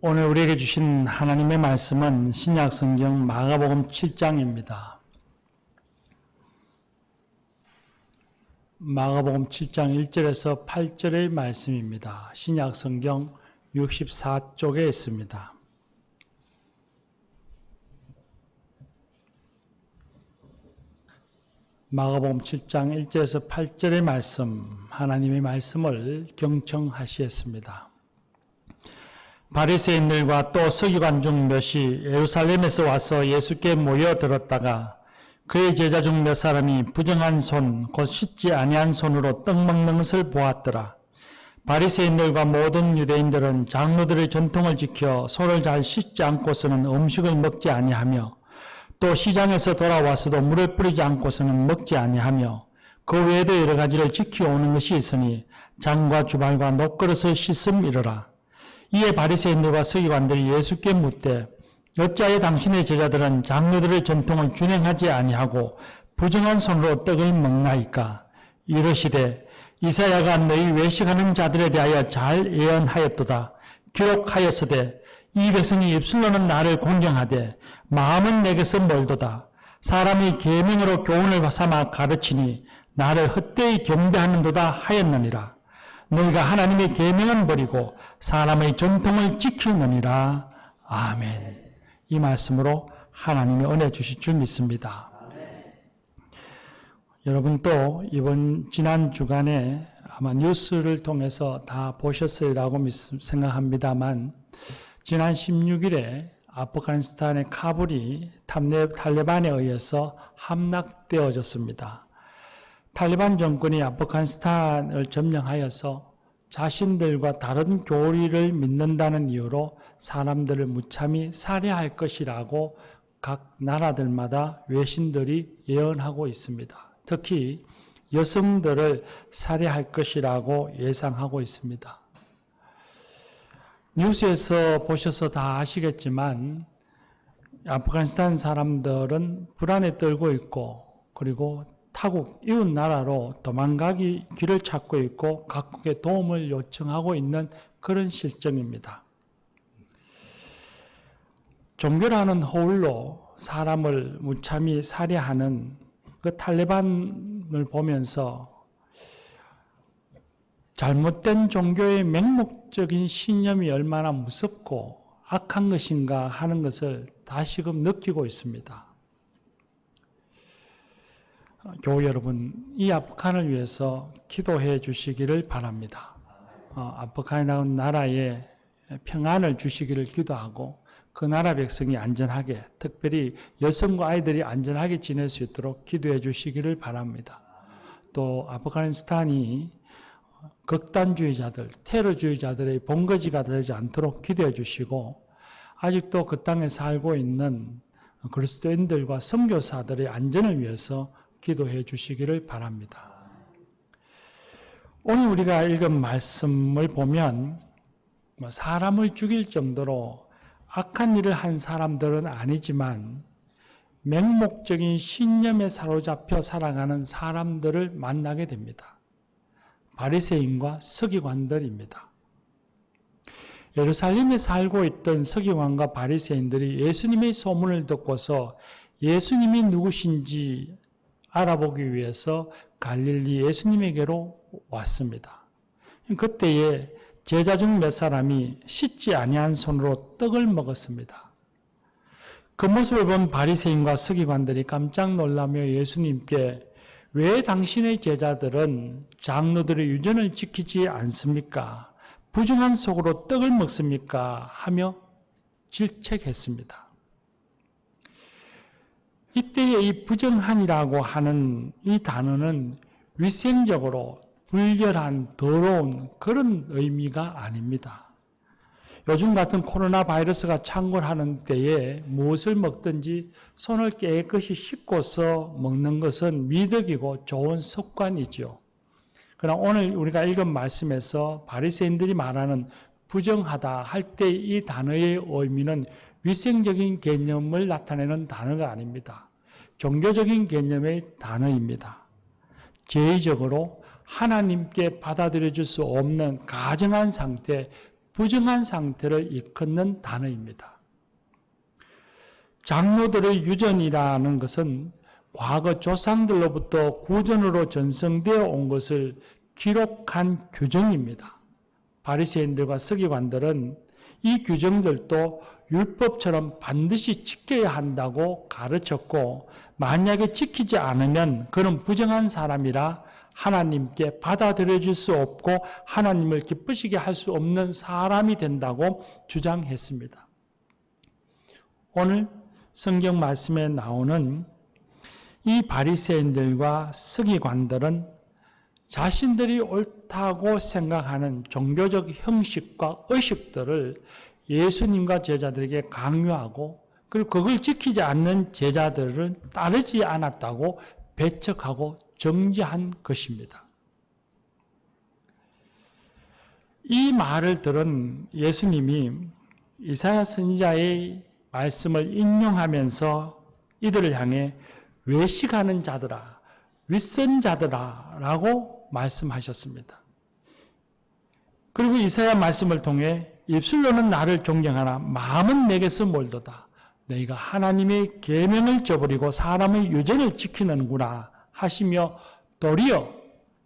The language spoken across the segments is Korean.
오늘 우리에게 주신 하나님의 말씀은 신약성경 마가복음 7장입니다. 마가복음 7장 1절에서 8절의 말씀입니다. 신약성경 64쪽에 있습니다. 마가복음 7장 1절에서 8절의 말씀, 하나님의 말씀을 경청하시겠습니다. 바리새인들과 또 서기관 중 몇이 예루살렘에서 와서 예수께 모여들었다가 그의 제자 중 몇 사람이 부정한 손, 곧 씻지 아니한 손으로 떡 먹는 것을 보았더라. 바리새인들과 모든 유대인들은 장로들의 전통을 지켜 손을 잘 씻지 않고서는 음식을 먹지 아니하며 또 시장에서 돌아와서도 물을 뿌리지 않고서는 먹지 아니하며 그 외에도 여러 가지를 지켜오는 것이 있으니 장과 주발과 녹그릇을 씻음이러라. 이에 바리새인들과 서기관들이 예수께 묻되 어찌하여 당신의 제자들은 장로들의 전통을 준행하지 아니하고 부정한 손으로 떡을 먹나이까? 이르시되 이사야가 너희 외식하는 자들에 대하여 잘 예언하였도다. 기록하였으되 이 백성이 입술로는 나를 공경하되 마음은 내게서 멀도다. 사람이 계명으로 교훈을 삼아 가르치니 나를 헛되이 경배하는도다 하였느니라. 너희가 하나님의 계명은 버리고 사람의 전통을 지키느니라. 아멘. 이 말씀으로 하나님의 은혜 주실 줄 믿습니다. 여러분 또 지난 주간에 아마 뉴스를 통해서 다 보셨으리라고 생각합니다만 지난 16일에 아프가니스탄의 카불이 탈레반에 의해서 함락되어졌습니다. 탈레반 정권이 아프가니스탄을 점령하여서 자신들과 다른 교리를 믿는다는 이유로 사람들을 무참히 살해할 것이라고 각 나라들마다 외신들이 예언하고 있습니다. 특히 여성들을 살해할 것이라고 예상하고 있습니다. 뉴스에서 보셔서 다 아시겠지만 아프가니스탄 사람들은 불안에 떨고 있고 그리고 타국 이웃 나라로 도망가기 길을 찾고 있고 각국의 도움을 요청하고 있는 그런 실정입니다. 종교라는 허울로 사람을 무참히 살해하는 그 탈레반을 보면서 잘못된 종교의 맹목적인 신념이 얼마나 무섭고 악한 것인가 하는 것을 다시금 느끼고 있습니다. 교우 여러분, 이 아프간을 위해서 기도해 주시기를 바랍니다. 아프간이라는 나라에 평안을 주시기를 기도하고 그 나라 백성이 안전하게, 특별히 여성과 아이들이 안전하게 지낼 수 있도록 기도해 주시기를 바랍니다. 또 아프가니스탄이 극단주의자들, 테러주의자들의 본거지가 되지 않도록 기도해 주시고 아직도 그 땅에 살고 있는 그리스도인들과 선교사들의 안전을 위해서 기도해 주시기를 바랍니다. 오늘 우리가 읽은 말씀을 보면 사람을 죽일 정도로 악한 일을 한 사람들은 아니지만 맹목적인 신념에 사로잡혀 살아가는 사람들을 만나게 됩니다. 바리새인과 서기관들입니다. 예루살렘에 살고 있던 서기관과 바리새인들이 예수님의 소문을 듣고서 예수님이 누구신지 알아보기 위해서 갈릴리 예수님에게로 왔습니다. 그때에 제자 중 몇 사람이 씻지 아니한 손으로 떡을 먹었습니다. 그 모습을 본 바리새인과 서기관들이 깜짝 놀라며 예수님께 왜 당신의 제자들은 장로들의 유전을 지키지 않습니까? 부정한 속으로 떡을 먹습니까? 하며 질책했습니다. 이때의 이 부정한이라고 하는 이 단어는 위생적으로 불결한, 더러운 그런 의미가 아닙니다. 요즘 같은 코로나 바이러스가 창궐하는 때에 무엇을 먹든지 손을 깨끗이 씻고서 먹는 것은 미덕이고 좋은 습관이죠. 그러나 오늘 우리가 읽은 말씀에서 바리새인들이 말하는 부정하다 할 때 이 단어의 의미는 위생적인 개념을 나타내는 단어가 아닙니다. 종교적인 개념의 단어입니다. 제의적으로 하나님께 받아들여질 수 없는 가증한 상태, 부정한 상태를 일컫는 단어입니다. 장로들의 유전이라는 것은 과거 조상들로부터 구전으로 전승되어 온 것을 기록한 규정입니다. 바리새인들과 서기관들은 이 규정들도 율법처럼 반드시 지켜야 한다고 가르쳤고, 만약에 지키지 않으면 그는 부정한 사람이라 하나님께 받아들여질 수 없고 하나님을 기쁘시게 할 수 없는 사람이 된다고 주장했습니다. 오늘 성경 말씀에 나오는 이 바리새인들과 서기관들은 자신들이 옳다고 생각하는 종교적 형식과 의식들을 예수님과 제자들에게 강요하고, 그리고 그걸 지키지 않는 제자들은 따르지 않았다고 배척하고 정죄한 것입니다. 이 말을 들은 예수님이 이사야 선지자의 말씀을 인용하면서 이들을 향해 외식하는 자들아, 윗선자들아 라고 말씀하셨습니다. 그리고 이사야 말씀을 통해 입술로는 나를 존경하나 마음은 내게서 멀도다. 너희가 하나님의 계명을 저버리고 사람의 유전을 지키는구나 하시며 도리어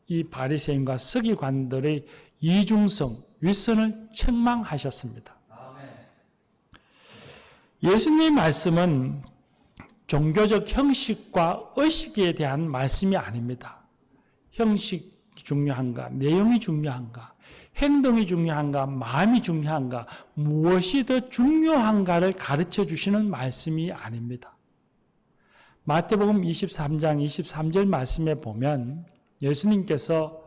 이 바리새인과 서기관들의 이중성, 윗선을 책망하셨습니다. 예수님의 말씀은 종교적 형식과 의식에 대한 말씀이 아닙니다. 형식이 중요한가, 내용이 중요한가, 행동이 중요한가, 마음이 중요한가, 무엇이 더 중요한가를 가르쳐 주시는 말씀이 아닙니다. 마태복음 23장 23절 말씀에 보면 예수님께서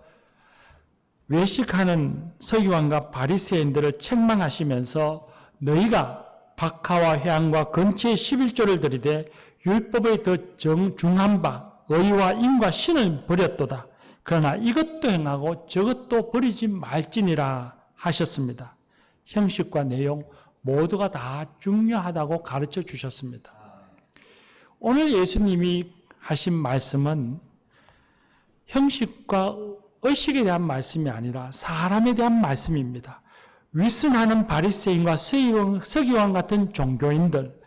외식하는 서기관과 바리새인들을 책망하시면서 너희가 박하와 회향과 건치의 11조를 드리되 율법에 더 중한 바 의와 인과 신을 버렸도다. 그러나 이것도 행하고 저것도 버리지 말지니라 하셨습니다. 형식과 내용 모두가 다 중요하다고 가르쳐 주셨습니다. 오늘 예수님이 하신 말씀은 형식과 의식에 대한 말씀이 아니라 사람에 대한 말씀입니다. 윗선하는 바리새인과 서기관 같은 종교인들,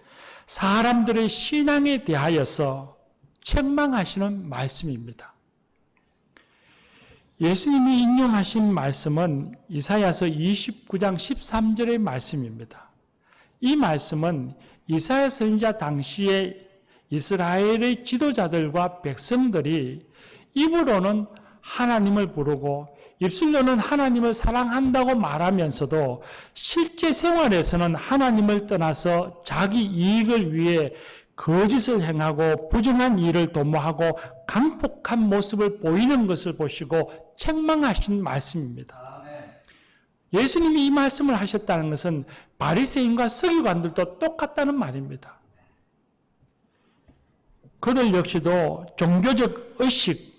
사람들의 신앙에 대하여서 책망하시는 말씀입니다. 예수님이 인용하신 말씀은 이사야서 29장 13절의 말씀입니다. 이 말씀은 이사야 선지자 당시에 이스라엘의 지도자들과 백성들이 입으로는 하나님을 부르고 입술로는 하나님을 사랑한다고 말하면서도 실제 생활에서는 하나님을 떠나서 자기 이익을 위해 거짓을 행하고 부정한 일을 도모하고 강폭한 모습을 보이는 것을 보시고 책망하신 말씀입니다. 예수님이 이 말씀을 하셨다는 것은 바리새인과 서기관들도 똑같다는 말입니다. 그들 역시도 종교적 의식,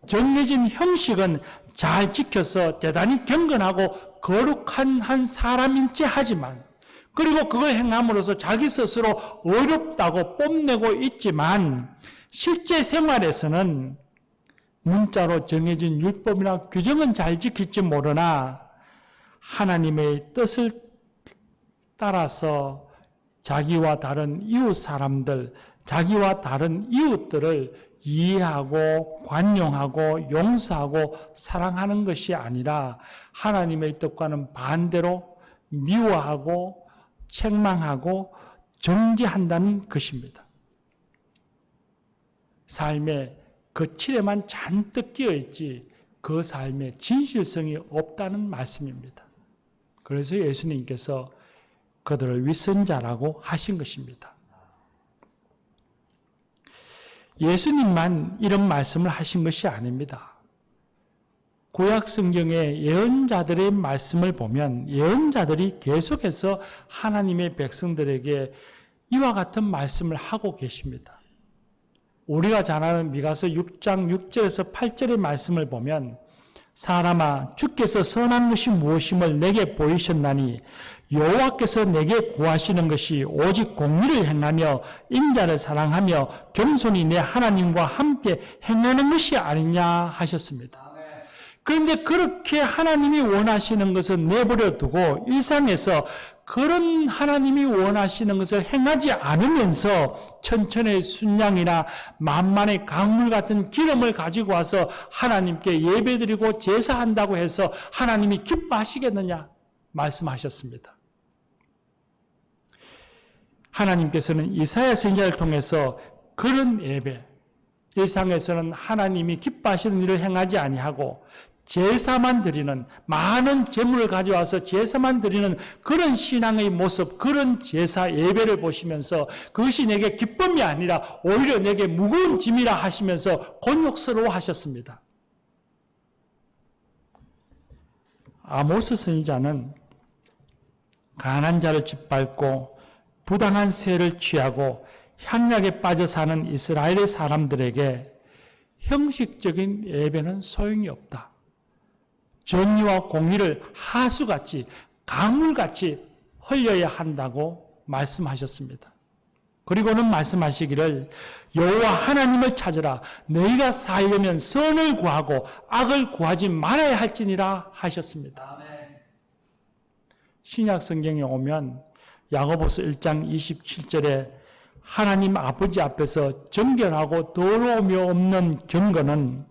정해진 형식은 잘 지켜서 대단히 경건하고 거룩한 한 사람인 체 하지만, 그리고 그걸 행함으로써 자기 스스로 어렵다고 뽐내고 있지만 실제 생활에서는 문자로 정해진 율법이나 규정은 잘 지킬지 모르나 하나님의 뜻을 따라서 자기와 다른 이웃 사람들, 자기와 다른 이웃들을 이해하고 관용하고 용서하고 사랑하는 것이 아니라 하나님의 뜻과는 반대로 미워하고 책망하고 정죄한다는 것입니다. 삶의 거칠에만 잔뜩 끼어있지 그 삶에 진실성이 없다는 말씀입니다. 그래서 예수님께서 그들을 윗선자라고 하신 것입니다. 예수님만 이런 말씀을 하신 것이 아닙니다. 구약 성경의 예언자들의 말씀을 보면 예언자들이 계속해서 하나님의 백성들에게 이와 같은 말씀을 하고 계십니다. 우리가 잘 아는 미가서 6장 6절에서 8절의 말씀을 보면 사람아 주께서 선한 것이 무엇임을 내게 보이셨나니 여호와께서 내게 구하시는 것이 오직 공의를 행하며 인자를 사랑하며 겸손히 내 하나님과 함께 행하는 것이 아니냐 하셨습니다. 그런데 그렇게 하나님이 원하시는 것을 내버려 두고 일상에서 그런 하나님이 원하시는 것을 행하지 않으면서 천천의 순양이나 만만의 강물 같은 기름을 가지고 와서 하나님께 예배드리고 제사한다고 해서 하나님이 기뻐하시겠느냐 말씀하셨습니다. 하나님께서는 이사야 선지자를 통해서 그런 예배, 일상에서는 하나님이 기뻐하시는 일을 행하지 아니하고 제사만 드리는, 많은 재물을 가져와서 제사만 드리는 그런 신앙의 모습, 그런 제사 예배를 보시면서 그것이 내게 기쁨이 아니라 오히려 내게 무거운 짐이라 하시면서 곤욕스러워 하셨습니다. 아모스 선지자는 가난한 자를 짓밟고 부당한 세를 취하고 향락에 빠져 사는 이스라엘의 사람들에게 형식적인 예배는 소용이 없다. 정의와 공의를 하수같이 강물같이 흘려야 한다고 말씀하셨습니다. 그리고는 말씀하시기를 여호와 하나님을 찾으라. 너희가 살려면 선을 구하고 악을 구하지 말아야 할지니라 하셨습니다. 신약 성경에 오면 야고보서 1장 27절에 하나님 아버지 앞에서 정결하고 더러움이 없는 경건은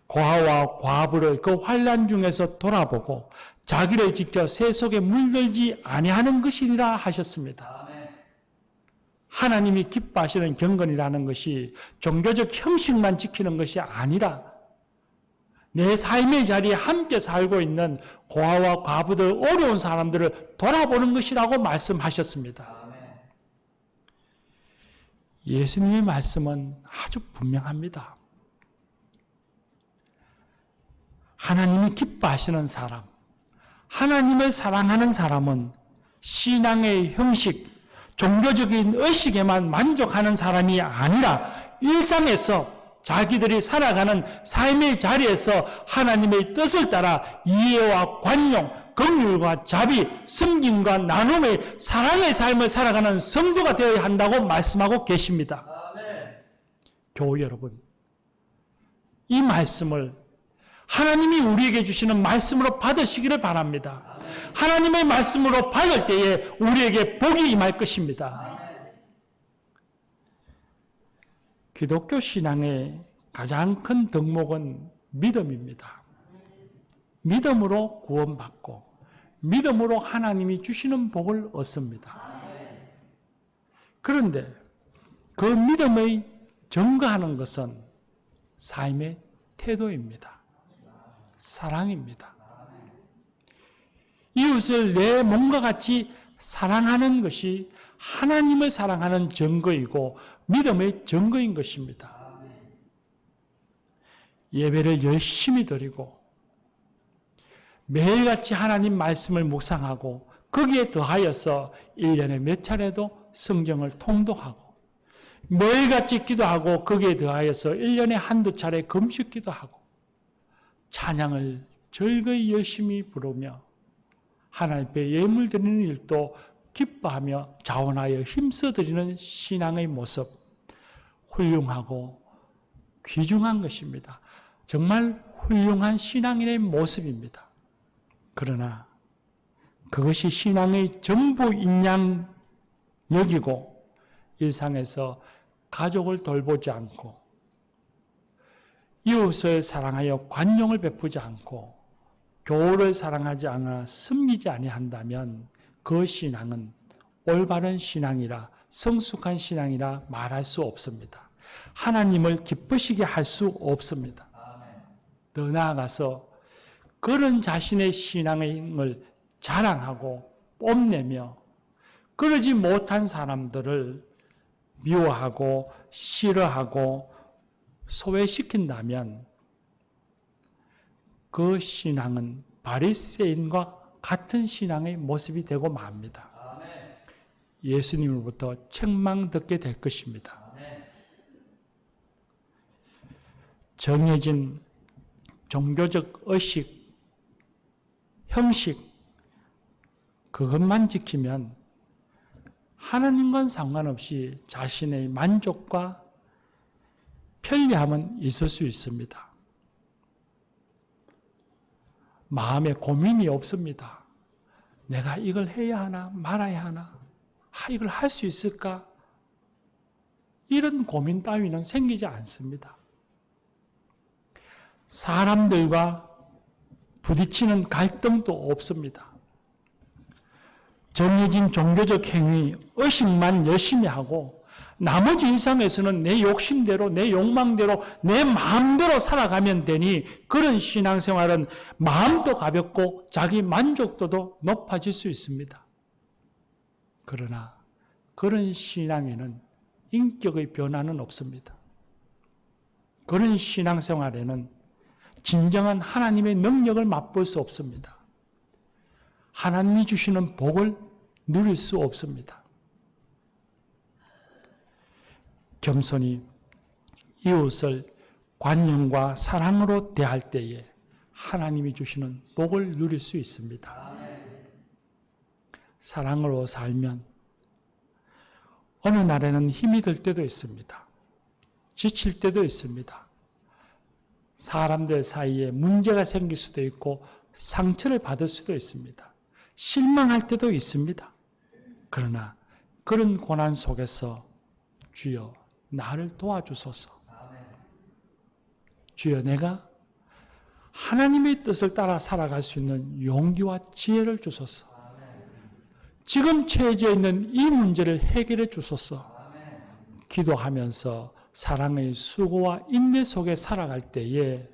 고아와 과부를 그 환난 중에서 돌아보고 자기를 지켜 새 속에 물들지 아니하는 것이니라 하셨습니다. 하나님이 기뻐하시는 경건이라는 것이 종교적 형식만 지키는 것이 아니라 내 삶의 자리에 함께 살고 있는 고아와 과부들, 어려운 사람들을 돌아보는 것이라고 말씀하셨습니다. 예수님의 말씀은 아주 분명합니다. 하나님이 기뻐하시는 사람, 하나님을 사랑하는 사람은 신앙의 형식, 종교적인 의식에만 만족하는 사람이 아니라 일상에서 자기들이 살아가는 삶의 자리에서 하나님의 뜻을 따라 이해와 관용, 긍휼과 자비, 섬김과 나눔의 사랑의 삶을 살아가는 성도가 되어야 한다고 말씀하고 계십니다. 교우 여러분, 이 말씀을 하나님이 우리에게 주시는 말씀으로 받으시기를 바랍니다. 하나님의 말씀으로 받을 때에 우리에게 복이 임할 것입니다. 기독교 신앙의 가장 큰 덕목은 믿음입니다. 믿음으로 구원받고 믿음으로 하나님이 주시는 복을 얻습니다. 그런데 그 믿음의 증거하는 것은 삶의 태도입니다. 사랑입니다. 이웃을 내 몸과 같이 사랑하는 것이 하나님을 사랑하는 증거이고 믿음의 증거인 것입니다. 예배를 열심히 드리고 매일같이 하나님 말씀을 묵상하고 거기에 더하여서 1년에 몇 차례도 성경을 통독하고 매일같이 기도하고 거기에 더하여서 1년에 한두 차례 금식 기도하고 찬양을 즐거이 열심히 부르며 하나님 앞에 예물 드리는 일도 기뻐하며 자원하여 힘써 드리는 신앙의 모습, 훌륭하고 귀중한 것입니다. 정말 훌륭한 신앙인의 모습입니다. 그러나 그것이 신앙의 전부인 양 여기고 일상에서 가족을 돌보지 않고 이웃을 사랑하여 관용을 베푸지 않고 교우를 사랑하지 않아 섬기지 아니한다면 그 신앙은 올바른 신앙이라 성숙한 신앙이라 말할 수 없습니다. 하나님을 기쁘시게 할 수 없습니다. 더 나아가서 그런 자신의 신앙을 자랑하고 뽐내며 그러지 못한 사람들을 미워하고 싫어하고 소외시킨다면 그 신앙은 바리새인과 같은 신앙의 모습이 되고 맙니다. 예수님으로부터 책망 듣게 될 것입니다. 정해진 종교적 의식, 형식, 그것만 지키면 하나님과는 상관없이 자신의 만족과 편리함은 있을 수 있습니다. 마음에 고민이 없습니다. 내가 이걸 해야 하나 말아야 하나? 이걸 할 수 있을까? 이런 고민 따위는 생기지 않습니다. 사람들과 부딪히는 갈등도 없습니다. 정해진 종교적 행위, 의식만 열심히 하고 나머지 일상에서는 내 욕심대로, 내 욕망대로, 내 마음대로 살아가면 되니 그런 신앙생활은 마음도 가볍고 자기 만족도도 높아질 수 있습니다. 그러나 그런 신앙에는 인격의 변화는 없습니다. 그런 신앙생활에는 진정한 하나님의 능력을 맛볼 수 없습니다. 하나님이 주시는 복을 누릴 수 없습니다. 겸손히 이웃을 관용과 사랑으로 대할 때에 하나님이 주시는 복을 누릴 수 있습니다. 사랑으로 살면 어느 날에는 힘이 들 때도 있습니다. 지칠 때도 있습니다. 사람들 사이에 문제가 생길 수도 있고 상처를 받을 수도 있습니다. 실망할 때도 있습니다. 그러나 그런 고난 속에서 주여 나를 도와주소서. 주여 내가 하나님의 뜻을 따라 살아갈 수 있는 용기와 지혜를 주소서. 지금 처해져 있는 이 문제를 해결해 주소서. 기도하면서 사랑의 수고와 인내 속에 살아갈 때에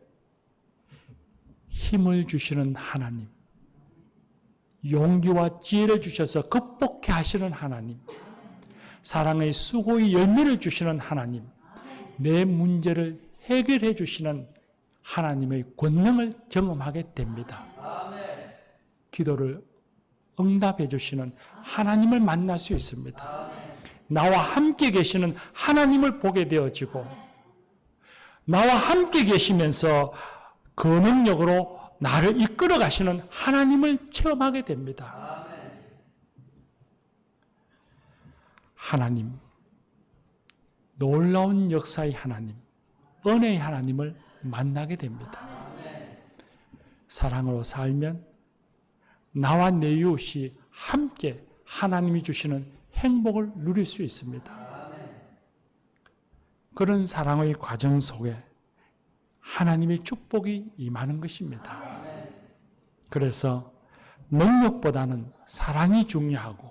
힘을 주시는 하나님, 용기와 지혜를 주셔서 극복해 하시는 하나님, 사랑의 수고의 열매를 주시는 하나님, 내 문제를 해결해 주시는 하나님의 권능을 경험하게 됩니다. 기도를 응답해 주시는 하나님을 만날 수 있습니다. 나와 함께 계시는 하나님을 보게 되어지고 나와 함께 계시면서 그 능력으로 나를 이끌어 가시는 하나님을 체험하게 됩니다. 하나님, 놀라운 역사의 하나님, 은혜의 하나님을 만나게 됩니다. 사랑으로 살면 나와 내 이웃이 함께 하나님이 주시는 행복을 누릴 수 있습니다. 그런 사랑의 과정 속에 하나님의 축복이 임하는 것입니다. 그래서 능력보다는 사랑이 중요하고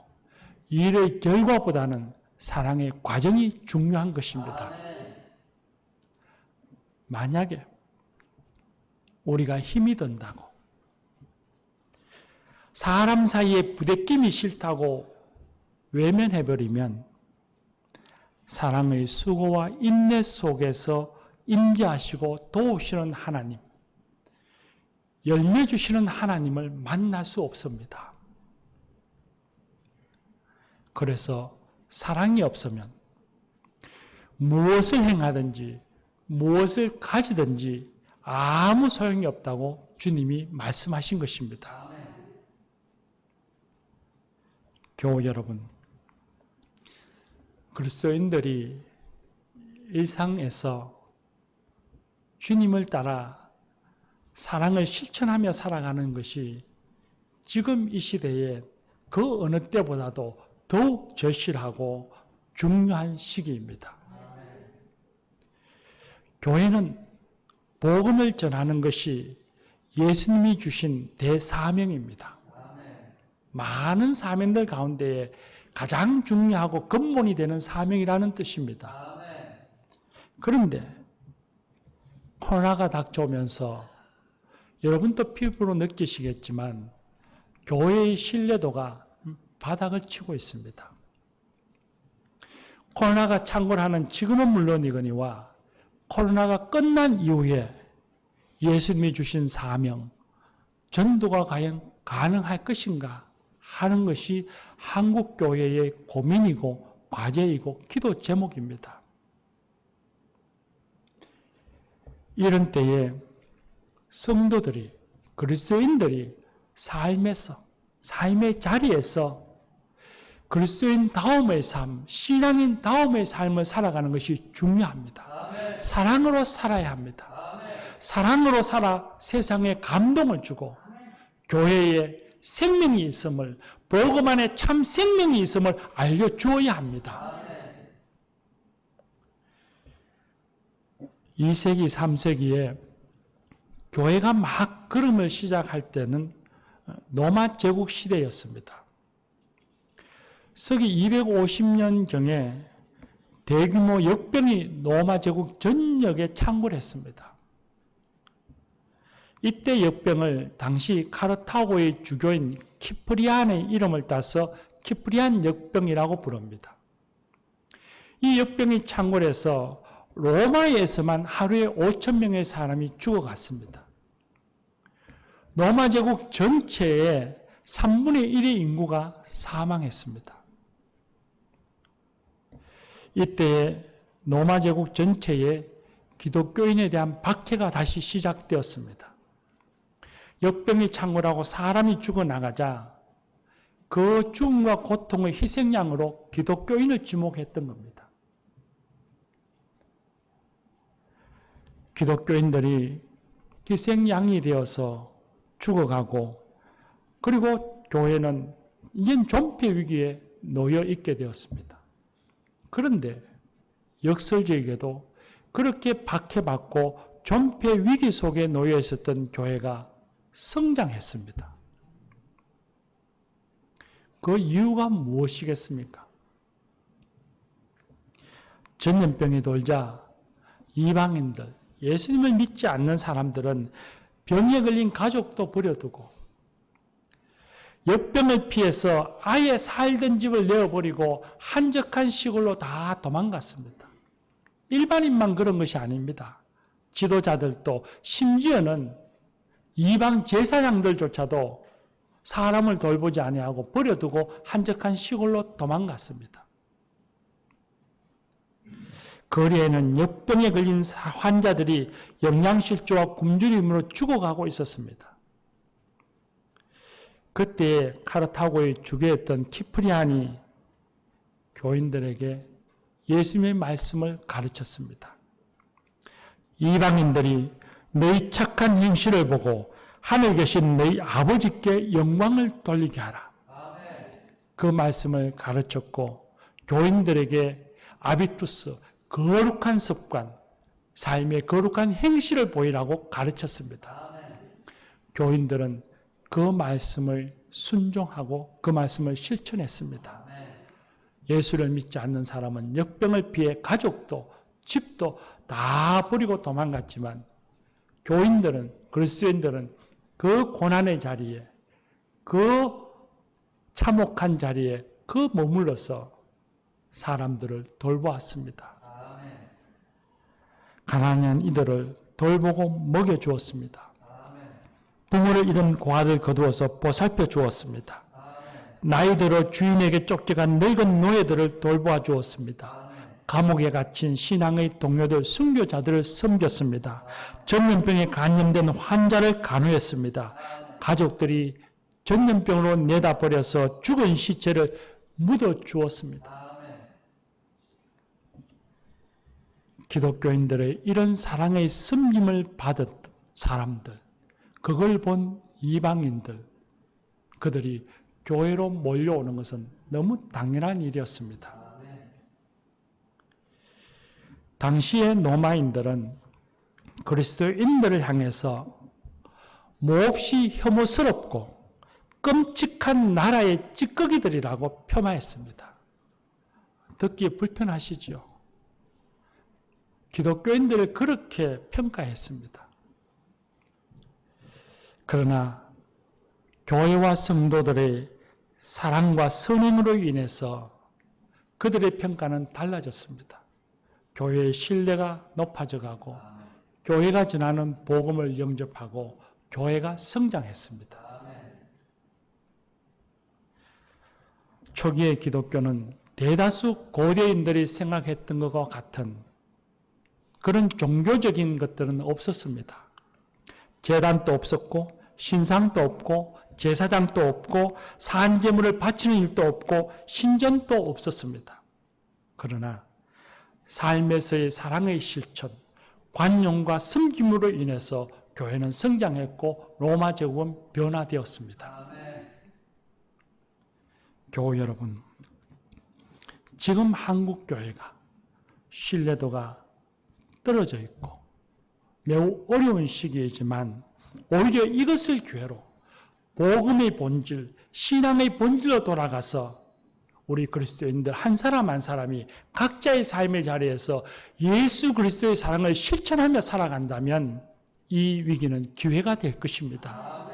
일의 결과보다는 사랑의 과정이 중요한 것입니다. 만약에 우리가 힘이 든다고 사람 사이에 부대낌이 싫다고 외면해버리면 사랑의 수고와 인내 속에서 임재하시고 도우시는 하나님, 열매 주시는 하나님을 만날 수 없습니다. 그래서 사랑이 없으면 무엇을 행하든지 무엇을 가지든지 아무 소용이 없다고 주님이 말씀하신 것입니다. 교우 여러분, 그리스도인들이 일상에서 주님을 따라 사랑을 실천하며 살아가는 것이 지금 이 시대에 그 어느 때보다도 더욱 절실하고 중요한 시기입니다. 교회는 복음을 전하는 것이 예수님이 주신 대사명입니다. 많은 사명들 가운데 가장 중요하고 근본이 되는 사명이라는 뜻입니다. 그런데 코로나가 닥쳐오면서 여러분도 피부로 느끼시겠지만 교회의 신뢰도가 바닥을 치고 있습니다. 코로나가 창궐하는 지금은 물론이거니와 코로나가 끝난 이후에 예수님이 주신 사명, 전도가 과연 가능할 것인가 하는 것이 한국 교회의 고민이고 과제이고 기도 제목입니다. 이런 때에 성도들이, 그리스도인들이 삶의 자리에서 그리스도인 다음의 삶, 신앙인 다음의 삶을 살아가는 것이 중요합니다. 사랑으로 살아야 합니다. 사랑으로 살아 세상에 감동을 주고 교회에 생명이 있음을, 복음 안에 참 생명이 있음을 알려주어야 합니다. 2세기, 3세기에 교회가 막 걸음을 시작할 때는 로마 제국 시대였습니다. 서기 250년경에 대규모 역병이 로마 제국 전역에 창궐 했습니다. 이때 역병을 당시 카르타고의 주교인 키프리안의 이름을 따서 키프리안 역병이라고 부릅니다. 이 역병이 창궐해서 로마에서만 하루에 5,000명의 사람이 죽어갔습니다. 로마 제국 전체의 3분의 1의 인구가 사망했습니다. 이때에 로마 제국 전체에 기독교인에 대한 박해가 다시 시작되었습니다. 역병이 창궐하고 사람이 죽어나가자 그 죽음과 고통의 희생양으로 기독교인을 지목했던 겁니다. 기독교인들이 희생양이 되어서 죽어가고, 그리고 교회는 이젠 존폐 위기에 놓여 있게 되었습니다. 그런데 역설적이게도 그렇게 박해받고 존폐 위기 속에 놓여 있었던 교회가 성장했습니다. 그 이유가 무엇이겠습니까? 전염병이 돌자 이방인들, 예수님을 믿지 않는 사람들은 병에 걸린 가족도 버려두고 역병을 피해서 아예 살던 집을 내어버리고 한적한 시골로 다 도망갔습니다. 일반인만 그런 것이 아닙니다. 지도자들도, 심지어는 이방 제사장들조차도 사람을 돌보지 아니하고 버려두고 한적한 시골로 도망갔습니다. 거리에는 역병에 걸린 환자들이 영양실조와 굶주림으로 죽어가고 있었습니다. 그때 카르타고의 주교였던 키프리안이 교인들에게 예수님의 말씀을 가르쳤습니다. 이방인들이 너희 착한 행실을 보고 하늘에 계신 너희 아버지께 영광을 돌리게 하라. 그 말씀을 가르쳤고, 교인들에게 아비투스, 거룩한 습관, 삶의 거룩한 행실을 보이라고 가르쳤습니다. 교인들은 그 말씀을 순종하고 그 말씀을 실천했습니다. 예수를 믿지 않는 사람은 역병을 피해 가족도 집도 다 버리고 도망갔지만, 교인들은, 그리스도인들은 그 고난의 자리에, 그 참혹한 자리에 그 머물러서 사람들을 돌보았습니다. 가난한 이들을 돌보고 먹여주었습니다. 부모를 잃은 고아를 거두어서 보살펴 주었습니다. 나이 들어 주인에게 쫓겨간 늙은 노예들을 돌보아 주었습니다. 감옥에 갇힌 신앙의 동료들, 순교자들을 섬겼습니다. 전염병에 감염된 환자를 간호했습니다. 가족들이 전염병으로 내다버려서 죽은 시체를 묻어 주었습니다. 기독교인들의 이런 사랑의 섬김을 받은 사람들, 그걸 본 이방인들, 그들이 교회로 몰려오는 것은 너무 당연한 일이었습니다. 당시의 로마인들은 그리스도인들을 향해서 몹시 혐오스럽고 끔찍한 나라의 찌꺼기들이라고 폄하했습니다. 듣기에 불편하시죠? 기독교인들을 그렇게 평가했습니다. 그러나 교회와 성도들의 사랑과 선행으로 인해서 그들의 평가는 달라졌습니다. 교회의 신뢰가 높아져 가고, 교회가 전하는 복음을 영접하고 교회가 성장했습니다. 초기의 기독교는 대다수 고대인들이 생각했던 것과 같은 그런 종교적인 것들은 없었습니다. 제단도 없었고, 신상도 없고, 제사장도 없고, 산제물을 바치는 일도 없고, 신전도 없었습니다. 그러나 삶에서의 사랑의 실천, 관용과 섬김으로 인해서 교회는 성장했고 로마 제국은 변화되었습니다. 교회 여러분, 지금 한국 교회가 신뢰도가 떨어져 있고 매우 어려운 시기이지만 오히려 이것을 기회로 복음의 본질, 신앙의 본질로 돌아가서 우리 그리스도인들 한 사람 한 사람이 각자의 삶의 자리에서 예수 그리스도의 사랑을 실천하며 살아간다면 이 위기는 기회가 될 것입니다.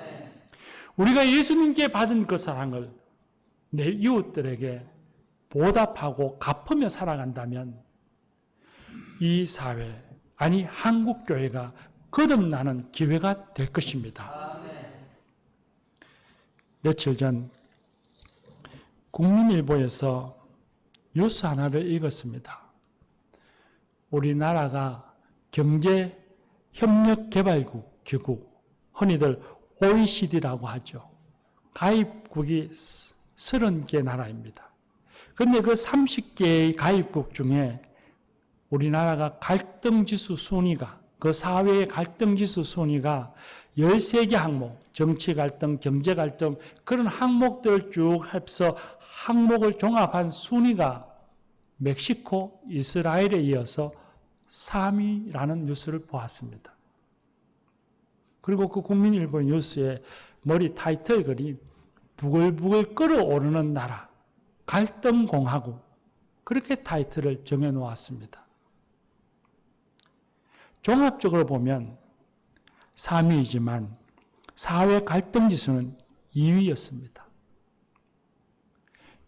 우리가 예수님께 받은 그 사랑을 내 이웃들에게 보답하고 갚으며 살아간다면 이 사회, 아니 한국 교회가 거듭나는 기회가 될 것입니다. 며칠 전 국민일보에서 뉴스 하나를 읽었습니다. 우리나라가 경제협력개발국 기구, 흔히들 OECD라고 하죠. 가입국이 30개 나라입니다. 그런데 그 30개의 가입국 중에 우리나라가 갈등지수 순위가, 그 사회의 갈등지수 순위가 13개 항목, 정치 갈등, 경제 갈등, 그런 항목들을 쭉 합해서 항목을 종합한 순위가 멕시코, 이스라엘에 이어서 3위라는 뉴스를 보았습니다. 그리고 그 국민일보 뉴스의 머리 타이틀 글이 부글부글 끓어오르는 나라, 갈등공화국, 그렇게 타이틀을 정해놓았습니다. 종합적으로 보면 3위이지만 사회 갈등 지수는 2위였습니다.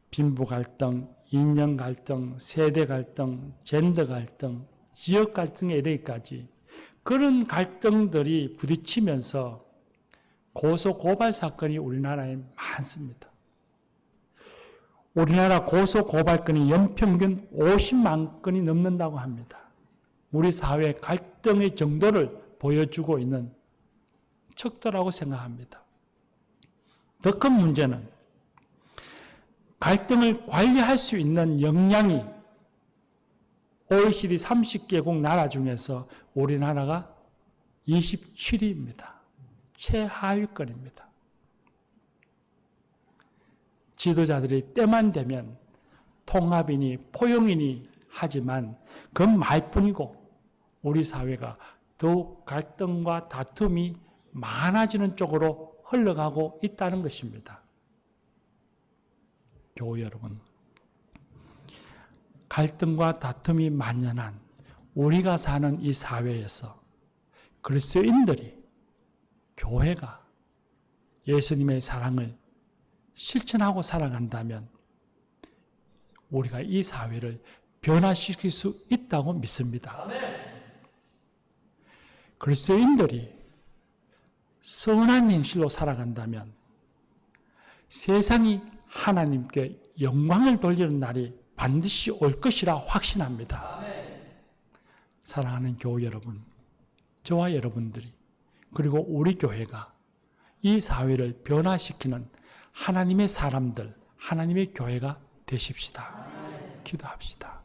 빈부 갈등, 이념 갈등, 세대 갈등, 젠더 갈등, 지역 갈등에 이르기까지 그런 갈등들이 부딪히면서 고소 고발 사건이 우리나라에 많습니다. 우리나라 고소 고발 건이 연평균 50만 건이 넘는다고 합니다. 우리 사회 갈등의 정도를 보여주고 있는 척도라고 생각합니다. 더 큰 문제는 갈등을 관리할 수 있는 역량이 OECD 30개국 나라 중에서 우리나라가 27위입니다. 최하위권입니다. 지도자들이 때만 되면 통합이니 포용이니 하지만 그건 말뿐이고 우리 사회가 더욱 갈등과 다툼이 많아지는 쪽으로 흘러가고 있다는 것입니다. 교회 여러분, 갈등과 다툼이 만연한 우리가 사는 이 사회에서 그리스도인들이, 교회가 예수님의 사랑을 실천하고 살아간다면 우리가 이 사회를 변화시킬 수 있다고 믿습니다. 그리스도인들이 선한 행실로 살아간다면 세상이 하나님께 영광을 돌리는 날이 반드시 올 것이라 확신합니다. 사랑하는 교회 여러분, 저와 여러분들이, 그리고 우리 교회가 이 사회를 변화시키는 하나님의 사람들, 하나님의 교회가 되십시다. 기도합시다.